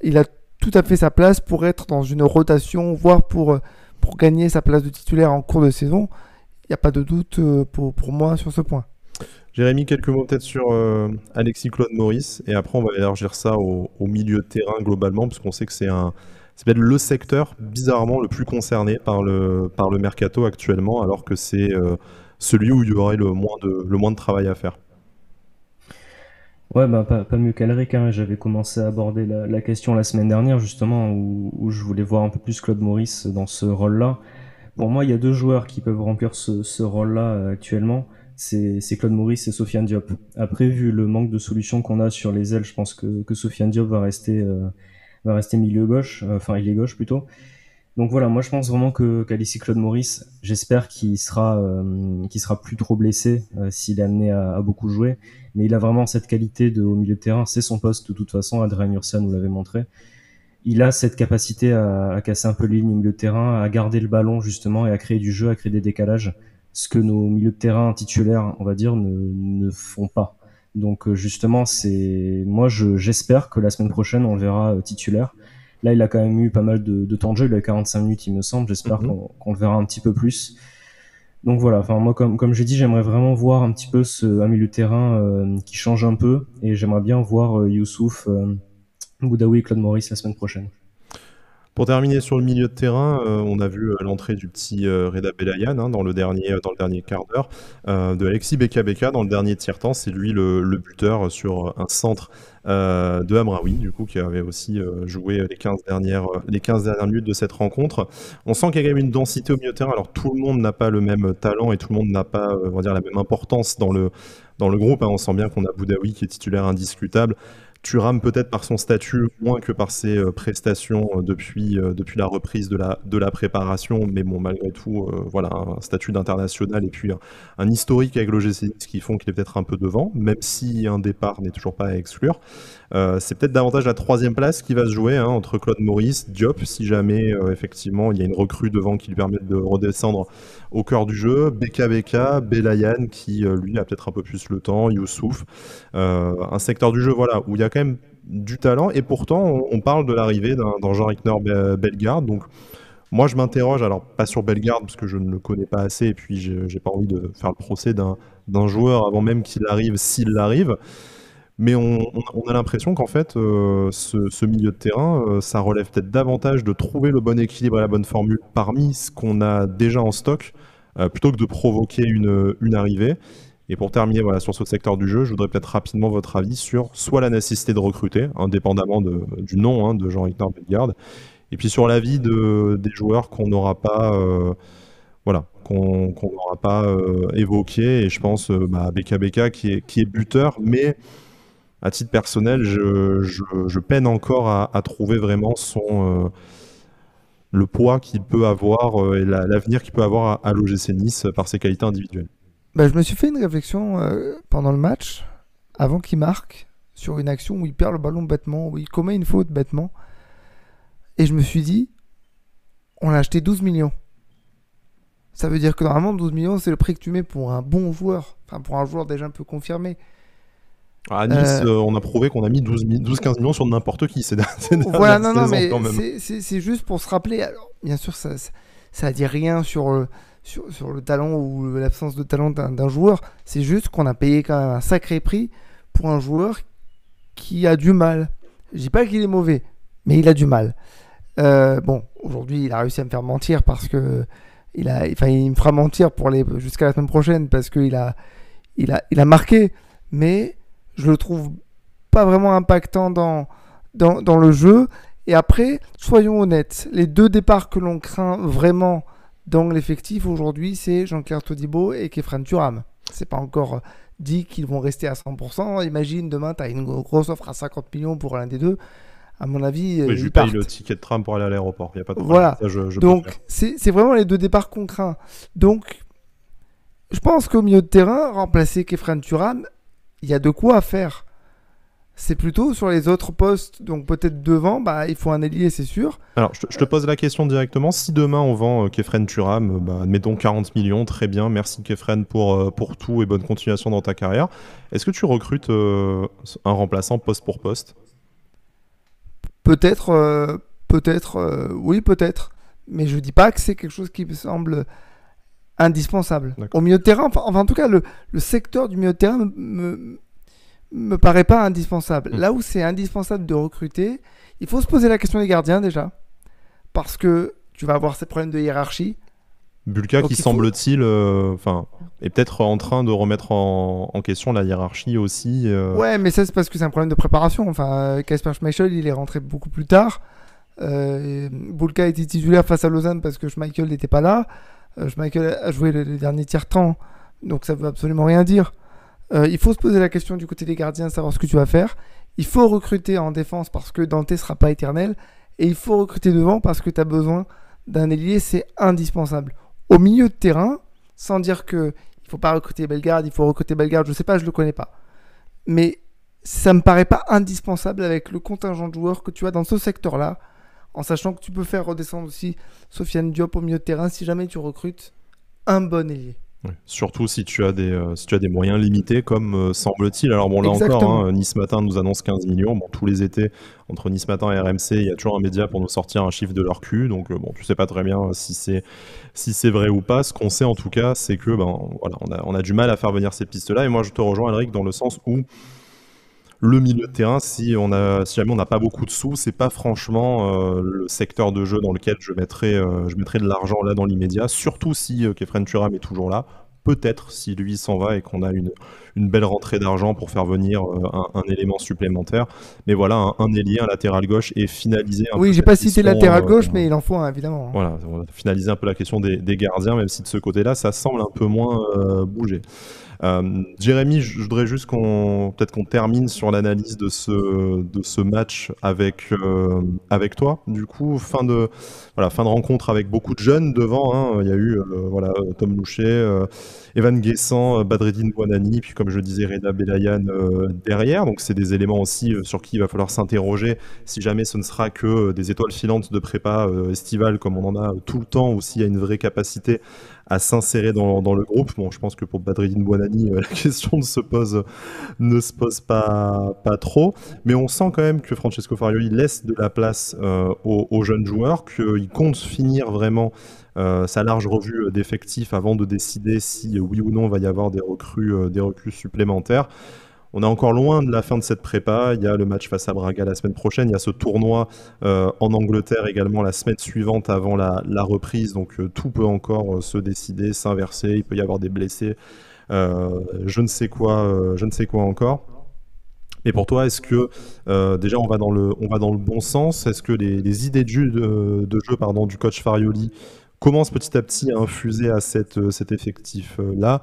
il a tout à fait sa place pour être dans une rotation, voire pour gagner sa place de titulaire en cours de saison. n'y a pas de doute pour moi sur ce point. Jérémy, quelques mots peut-être sur Alexis Claude Maurice, et après on va élargir ça au milieu de terrain globalement, parce qu'on sait que c'est peut-être le secteur bizarrement le plus concerné par le mercato actuellement, alors que c'est celui où il y aurait le moins de travail à faire. Ouais, bah, pas mieux qu'Alric, hein. J'avais commencé à aborder la question la semaine dernière, justement, où je voulais voir un peu plus Claude Maurice dans ce rôle-là. Pour moi, il y a deux joueurs qui peuvent remplir ce rôle-là actuellement. C'est Claude Maurice et Sofiane Diop. Après, vu le manque de solutions qu'on a sur les ailes, je pense que Sofiane Diop va rester milieu gauche, enfin ailier gauche plutôt. Donc voilà, moi je pense vraiment que qu'Alexis Claude Maurice, j'espère qu'il sera plus trop blessé s'il est amené à beaucoup jouer. Mais il a vraiment cette qualité au milieu de terrain, c'est son poste de toute façon. Adrien Ursa nous l'avait montré. Il a cette capacité à casser un peu les lignes au milieu de terrain, à garder le ballon justement et à créer du jeu, à créer des décalages, ce que nos milieux de terrain titulaires, on va dire, ne font pas. Donc justement, j'espère que la semaine prochaine on le verra titulaire. Là, il a quand même eu pas mal de temps de jeu, il a 45 minutes, il me semble. J'espère qu'on le verra un petit peu plus. Donc voilà, enfin moi comme j'ai dit, j'aimerais vraiment voir un petit peu un milieu de terrain qui change un peu, et j'aimerais bien voir Youssouf, Boudaoui et Claude Maurice la semaine prochaine. Pour terminer sur le milieu de terrain, on a vu l'entrée du petit Reda Belayan dans le dernier quart d'heure, de Alexis Beka dans le dernier tiers-temps. C'est lui le buteur sur un centre de Amraoui, du coup, qui avait aussi joué les 15 dernières minutes de cette rencontre. On sent qu'il y a quand même une densité au milieu de terrain. Alors tout le monde n'a pas le même talent et tout le monde n'a pas, on va dire, la même importance dans le groupe. On sent bien qu'on a Boudaoui qui est titulaire indiscutable. Thuram peut-être par son statut moins que par ses prestations depuis la reprise de la préparation, mais bon, malgré tout, voilà, un statut d'international et puis un historique avec l'OGC Nice qui font qu'il est peut-être un peu devant, même si un départ n'est toujours pas à exclure. C'est peut-être davantage la troisième place qui va se jouer entre Claude Maurice, Diop, si jamais effectivement il y a une recrue devant qui lui permet de redescendre au cœur du jeu, Beka, Belayan qui lui a peut-être un peu plus le temps, Youssouf, un secteur du jeu voilà, où il y a quand même du talent, et pourtant on parle de l'arrivée d'un Jean-Rickner Bellegarde. Donc moi je m'interroge, alors pas sur Bellegarde parce que je ne le connais pas assez, et puis j'ai pas envie de faire le procès d'un joueur avant même qu'il arrive, s'il arrive. Mais on a l'impression qu'en fait, ce milieu de terrain, ça relève peut-être davantage de trouver le bon équilibre et la bonne formule parmi ce qu'on a déjà en stock, plutôt que de provoquer une arrivée. Et pour terminer voilà, sur ce secteur du jeu, je voudrais peut-être rapidement votre avis sur soit la nécessité de recruter, indépendamment du nom de Jean-Rickner Bellegarde, et puis sur l'avis des joueurs qu'on n'aura pas, qu'on n'aura pas évoqué. Et je pense Beka qui est buteur, mais à titre personnel, je peine encore à trouver vraiment le poids qu'il peut avoir et l'avenir qu'il peut avoir à l'OGC Nice par ses qualités individuelles. Je me suis fait une réflexion pendant le match, avant qu'il marque, sur une action où il perd le ballon bêtement, où il commet une faute bêtement. Et je me suis dit, on a acheté 12 millions. Ça veut dire que normalement, 12 millions, c'est le prix que tu mets pour un bon joueur. Enfin, pour un joueur déjà un peu confirmé. À Nice, on a prouvé qu'on a mis 12-15 millions sur n'importe qui. Voilà, non, mais c'est juste pour se rappeler. Alors, bien sûr, ça dit rien sur le talent ou l'absence de talent d'un joueur. C'est juste qu'on a payé quand même un sacré prix pour un joueur qui a du mal. Je dis pas qu'il est mauvais, mais il a du mal. Aujourd'hui, il a réussi à me faire mentir parce que il me fera mentir jusqu'à la semaine prochaine parce qu'il a marqué, mais je le trouve pas vraiment impactant dans le jeu. Et après, soyons honnêtes, les deux départs que l'on craint vraiment dans l'effectif aujourd'hui, c'est Jean-Claire Todibo et Khéphren Thuram. C'est pas encore dit qu'ils vont rester à 100%. Imagine demain, tu as une grosse offre à 50 millions pour l'un des deux. À mon avis, je lui paye le ticket de tram pour aller à l'aéroport. Il n'y a pas de problème. Voilà. Ça, donc, c'est vraiment les deux départs qu'on craint. Donc, je pense qu'au milieu de terrain, remplacer Khéphren Thuram, il y a de quoi faire. C'est plutôt sur les autres postes, donc peut-être devant, il faut un ailier, c'est sûr. Alors, je te pose la question directement. Si demain on vend Khéphren Thuram, admettons 40 millions, très bien, merci Khéphren pour tout et bonne continuation dans ta carrière. Est-ce que tu recrutes un remplaçant poste pour poste ? Peut-être, oui, peut-être. Mais je dis pas que c'est quelque chose qui me semble indispensable. D'accord. Au milieu de terrain, en tout cas, le secteur du milieu de terrain me paraît pas indispensable. Là où c'est indispensable de recruter, il faut se poser la question des gardiens déjà, parce que tu vas avoir ces problèmes de hiérarchie. Bulka Donc, qui semble-t-il est peut-être en train de remettre en question la hiérarchie aussi. Ouais, mais ça c'est parce que c'est un problème de préparation. Enfin, Kasper Schmeichel, il est rentré beaucoup plus tard. Bulka était titulaire face à Lausanne parce que Schmeichel n'était pas là. Schmeichel a joué le dernier tiers-temps, donc ça veut absolument rien dire. Il faut se poser la question du côté des gardiens, savoir ce que tu vas faire. Il faut recruter en défense parce que Dante ne sera pas éternel. Et il faut recruter devant parce que tu as besoin d'un ailier, c'est indispensable. Au milieu de terrain, sans dire qu'il ne faut pas recruter Bellegarde, il faut recruter Bellegarde, je ne sais pas, je ne le connais pas. Mais ça ne me paraît pas indispensable avec le contingent de joueurs que tu as dans ce secteur-là, en sachant que tu peux faire redescendre aussi Sofiane Diop au milieu de terrain si jamais tu recrutes un bon ailier. Ouais. Surtout si tu as des moyens limités, comme semble-t-il. Alors bon, là Exactement. encore, Nice Matin nous annonce 15 millions. Bon, tous les étés, entre Nice Matin et RMC, il y a toujours un média pour nous sortir un chiffre de leur cul. Donc bon, tu sais pas très bien si c'est vrai ou pas. Ce qu'on sait en tout cas, c'est que voilà, on a du mal à faire venir ces pistes-là. Et moi, je te rejoins, Alric, dans le sens où le milieu de terrain, si jamais on n'a pas beaucoup de sous, c'est pas franchement le secteur de jeu dans lequel je mettrais de l'argent là dans l'immédiat, surtout si Kefren Turam est toujours là. Peut-être si lui s'en va et qu'on a une belle rentrée d'argent pour faire venir un élément supplémentaire. Mais voilà, un ailier, un latéral gauche et finaliser un peu Oui, j'ai cette pas cité question, latéral gauche, mais il en faut un, évidemment. voilà, on va finaliser un peu la question des gardiens, même si de ce côté-là, ça semble un peu moins bouger. Jérémy, je voudrais juste peut-être qu'on termine sur l'analyse de ce match avec toi. Du coup, fin de rencontre avec beaucoup de jeunes devant, hein. Il y a eu Tom Louchet, Evan Guessant, Badreddine Bouanani, puis comme je le disais, Reda Belayan derrière. Donc c'est des éléments aussi sur qui il va falloir s'interroger si jamais ce ne sera que des étoiles filantes de prépa estivale comme on en a tout le temps, ou s'il y a une vraie capacité à s'insérer dans le groupe. Bon, je pense que pour Badreddine Bouanani, la question ne se pose pas trop. Mais on sent quand même que Francesco Farioli laisse de la place aux jeunes joueurs, qu'il compte finir vraiment sa large revue d'effectifs avant de décider si oui ou non va y avoir des recrues supplémentaires. On est encore loin de la fin de cette prépa. Il y a le match face à Braga la semaine prochaine. Il y a ce tournoi en Angleterre également la semaine suivante avant la reprise. Donc tout peut encore se décider, s'inverser. Il peut y avoir des blessés. Je ne sais quoi encore. Mais pour toi, est-ce que déjà on va dans le bon sens? Est-ce que les idées de jeu du coach Farioli commencent petit à petit à infuser à cet effectif-là?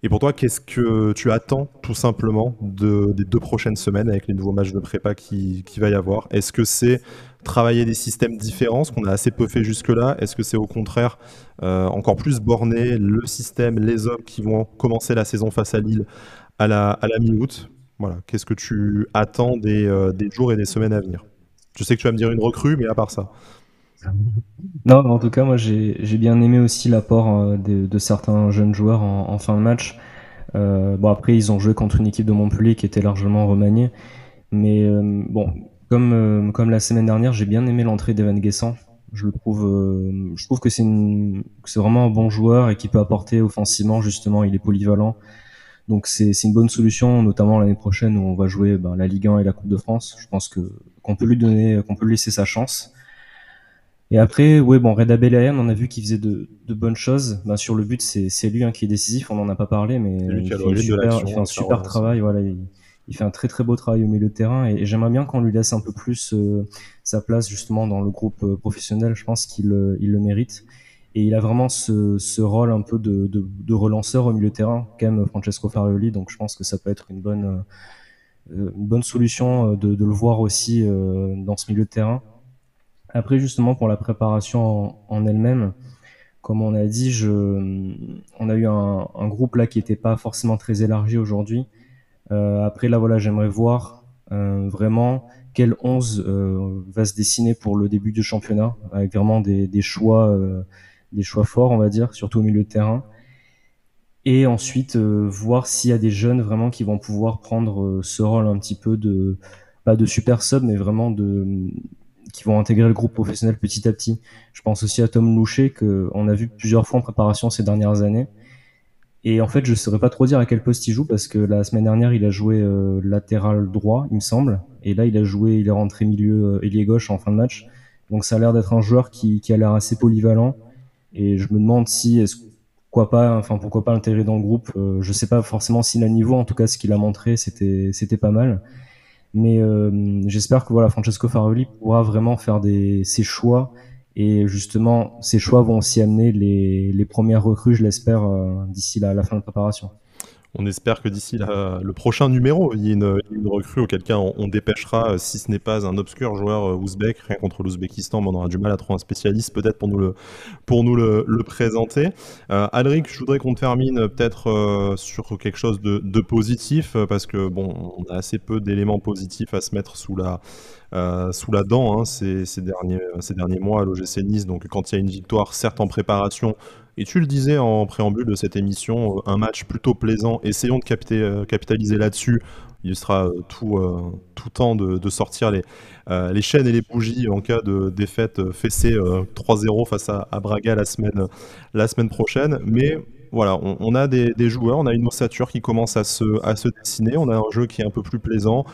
Et pour toi, qu'est-ce que tu attends tout simplement des 2 prochaines semaines avec les nouveaux matchs de prépa qui va y avoir? Est-ce que c'est travailler des systèmes différents, ce qu'on a assez peu fait jusque-là? Est-ce que c'est au contraire encore plus borner le système, les hommes qui vont commencer la saison face à Lille à la mi-août? Voilà, qu'est-ce que tu attends des jours et des semaines à venir? Je sais que tu vas me dire une recrue, mais à part ça. Non, en tout cas, moi j'ai bien aimé aussi l'apport de certains jeunes joueurs en fin de match. Bon, après, ils ont joué contre une équipe de Montpellier qui était largement remaniée. Mais bon, comme la semaine dernière, j'ai bien aimé l'entrée d'Evan Guessant. Je trouve que c'est vraiment un bon joueur et qui peut apporter offensivement, justement, il est polyvalent. Donc c'est une bonne solution, notamment l'année prochaine où on va jouer la Ligue 1 et la Coupe de France. Je pense qu'on peut lui laisser sa chance. Et après, ouais, bon, Reda Belayan, on a vu qu'il faisait de bonnes choses. Sur le but, c'est lui qui est décisif. On n'en a pas parlé, mais C'est lui qui a il fait un super travail. Voilà, il fait un très très beau travail au milieu de terrain. Et j'aimerais bien qu'on lui laisse un peu plus sa place justement dans le groupe professionnel. Je pense qu'il le mérite. Et il a vraiment ce rôle un peu de relanceur au milieu de terrain, qu'aime Francesco Farioli. Donc je pense que ça peut être une bonne solution de le voir aussi dans ce milieu de terrain. Après, justement, pour la préparation en elle-même, comme on a dit, on a eu un groupe là qui n'était pas forcément très élargi aujourd'hui. Après, là, voilà, j'aimerais voir vraiment quel 11 va se dessiner pour le début du championnat, avec vraiment des choix forts, on va dire, surtout au milieu de terrain. Et ensuite, voir s'il y a des jeunes vraiment qui vont pouvoir prendre ce rôle un petit peu pas de super sub, mais vraiment qui vont intégrer le groupe professionnel petit à petit. Je pense aussi à Tom Louchet, qu'on a vu plusieurs fois en préparation ces dernières années. Et en fait, je ne saurais pas trop dire à quel poste il joue, parce que la semaine dernière, il a joué latéral droit, il me semble. Et là, il est rentré milieu ailier gauche en fin de match. Donc ça a l'air d'être un joueur qui a l'air assez polyvalent. Et je me demande si, pourquoi pas l'intégrer dans le groupe. Je sais pas forcément s'il a niveau, en tout cas ce qu'il a montré, c'était pas mal. Mais j'espère que voilà, Francesco Farioli pourra vraiment faire ses choix. Et justement, ces choix vont aussi amener les premières recrues, je l'espère, d'ici la fin de préparation. On espère que d'ici le prochain numéro, il y ait une recrue, auquel cas on dépêchera, si ce n'est pas un obscur joueur ouzbek, rien contre l'Ouzbékistan, mais on aura du mal à trouver un spécialiste peut-être pour nous le présenter. Alric, je voudrais qu'on termine peut-être sur quelque chose de positif, parce que bon, on a assez peu d'éléments positifs à se mettre sous la dent, hein, ces derniers mois à l'OGC Nice. Donc quand il y a une victoire, certes en préparation, et tu le disais en préambule de cette émission, un match plutôt plaisant, essayons de capitaliser là-dessus. Il sera tout temps de sortir les chaînes et les bougies en cas de défaite fessée 3-0 face à Braga la semaine prochaine. Mais voilà, on a des joueurs, on a une ossature qui commence à se dessiner, on a un jeu qui est un peu plus plaisant.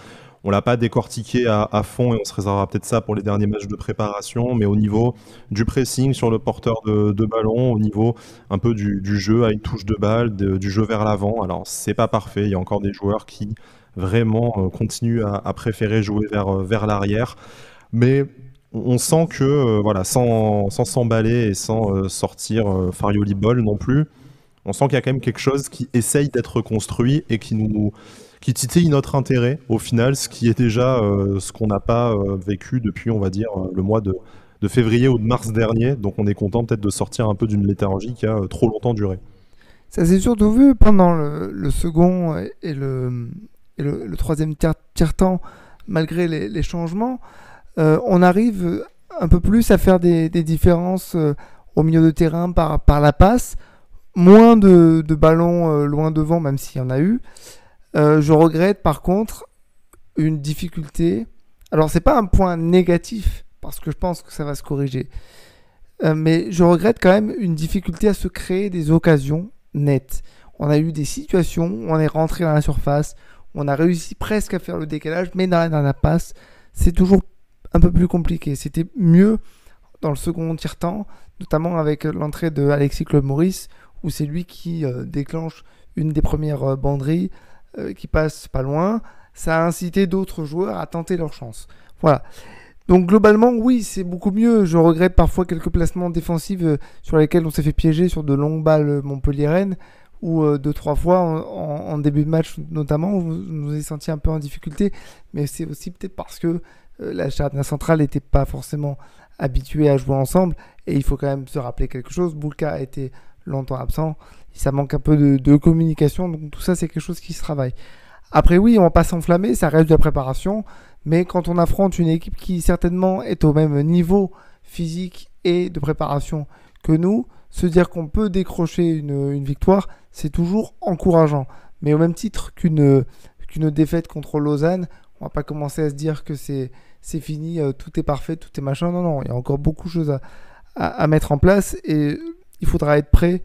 On l'a pas décortiqué à fond et on se réservera peut-être ça pour les derniers matchs de préparation, mais au niveau du pressing sur le porteur de ballon, au niveau un peu du jeu à une touche de balle, du jeu vers l'avant. Alors c'est pas parfait, il y a encore des joueurs qui vraiment continuent à préférer jouer vers l'arrière, mais on sent que voilà, sans s'emballer et sans sortir Farioli Ball non plus, on sent qu'il y a quand même quelque chose qui essaye d'être construit et qui titille notre intérêt au final, ce qui est déjà ce qu'on n'a pas vécu depuis, on va dire, le mois de février ou de mars dernier. Donc on est content peut-être de sortir un peu d'une léthargie qui a trop longtemps duré. Ça s'est surtout vu pendant le second et le troisième tiers-temps, malgré les changements. On arrive un peu plus à faire des différences au milieu de terrain par la passe. Moins de ballons loin devant, même s'il y en a eu. Je regrette par contre une difficulté. Alors c'est pas un point négatif parce que je pense que ça va se corriger. Mais je regrette quand même une difficulté à se créer des occasions nettes. On a eu des situations où on est rentré dans la surface, où on a réussi presque à faire le décalage, mais dans la passe, c'est toujours un peu plus compliqué. C'était mieux dans le second tiers-temps, notamment avec l'entrée de Alexis Claude Maurice, où c'est lui qui déclenche une des premières banderies qui passe pas loin. Ça a incité d'autres joueurs à tenter leur chance. Voilà. Donc globalement, oui, c'est beaucoup mieux. Je regrette parfois quelques placements défensifs sur lesquels on s'est fait piéger sur de longues balles montpelliéraines, ou 2-3 fois en début de match notamment, où vous nous avez senti un peu en difficulté. Mais c'est aussi peut-être parce que la charnière centrale n'était pas forcément habituée à jouer ensemble. Et il faut quand même se rappeler quelque chose. Boulka a été longtemps absent. Ça manque un peu de communication. Donc tout ça, c'est quelque chose qui se travaille. Après, oui, on va pas s'enflammer. Ça reste de la préparation. Mais quand on affronte une équipe qui certainement est au même niveau physique et de préparation que nous, se dire qu'on peut décrocher une victoire, c'est toujours encourageant. Mais au même titre qu'une défaite contre Lausanne, on va pas commencer à se dire que c'est fini, tout est parfait, tout est machin. Non, non, il y a encore beaucoup de choses à mettre en place et il faudra être prêt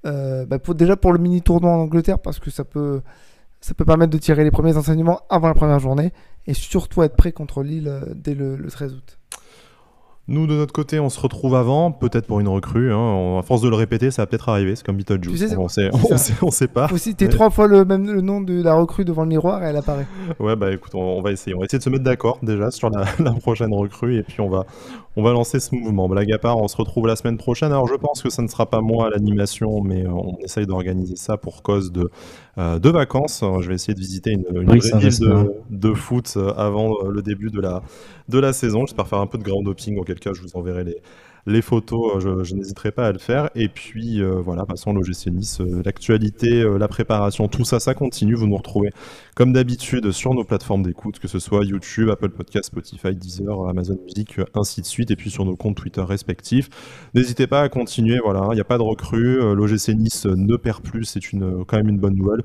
déjà pour le mini-tournoi en Angleterre, parce que ça peut permettre de tirer les premiers enseignements avant la première journée et surtout être prêt contre Lille dès le 13 août. Nous, de notre côté, on se retrouve avant, peut-être pour une recrue. Hein. À force de le répéter, ça va peut-être arriver. C'est comme Beetlejuice. Tu sais, on sait pas. Faut citer 3 fois le nom de la recrue devant le miroir et elle apparaît. Ouais, bah écoute, on va essayer. On va essayer de se mettre d'accord déjà sur la prochaine recrue et puis on va lancer ce mouvement. Blague à part, on se retrouve la semaine prochaine. Alors je pense que ça ne sera pas moi à l'animation, mais on essaye d'organiser ça pour cause de vacances. Je vais essayer de visiter une vraie ville de foot avant le début de la saison. J'espère faire un peu de ground hopping, auquel cas je vous enverrai les photos, je n'hésiterai pas à le faire. Et puis voilà, passons à l'OGC Nice, l'actualité, la préparation, tout ça, ça continue. Vous nous retrouvez comme d'habitude sur nos plateformes d'écoute, que ce soit YouTube, Apple Podcasts, Spotify, Deezer, Amazon Music, ainsi de suite, et puis sur nos comptes Twitter respectifs. N'hésitez pas à continuer, voilà, il n'y a pas de recrue, l'OGC Nice ne perd plus, c'est quand même une bonne nouvelle.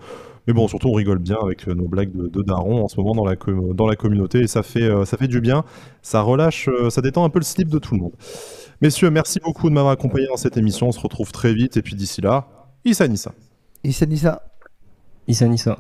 Mais bon, surtout on rigole bien avec nos blagues de daron en ce moment dans la communauté, et ça fait du bien, ça relâche, ça détend un peu le slip de tout le monde. Messieurs, merci beaucoup de m'avoir accompagné dans cette émission, on se retrouve très vite, et puis d'ici là, Issa Nissa. Issa Nissa. Issa Nissa.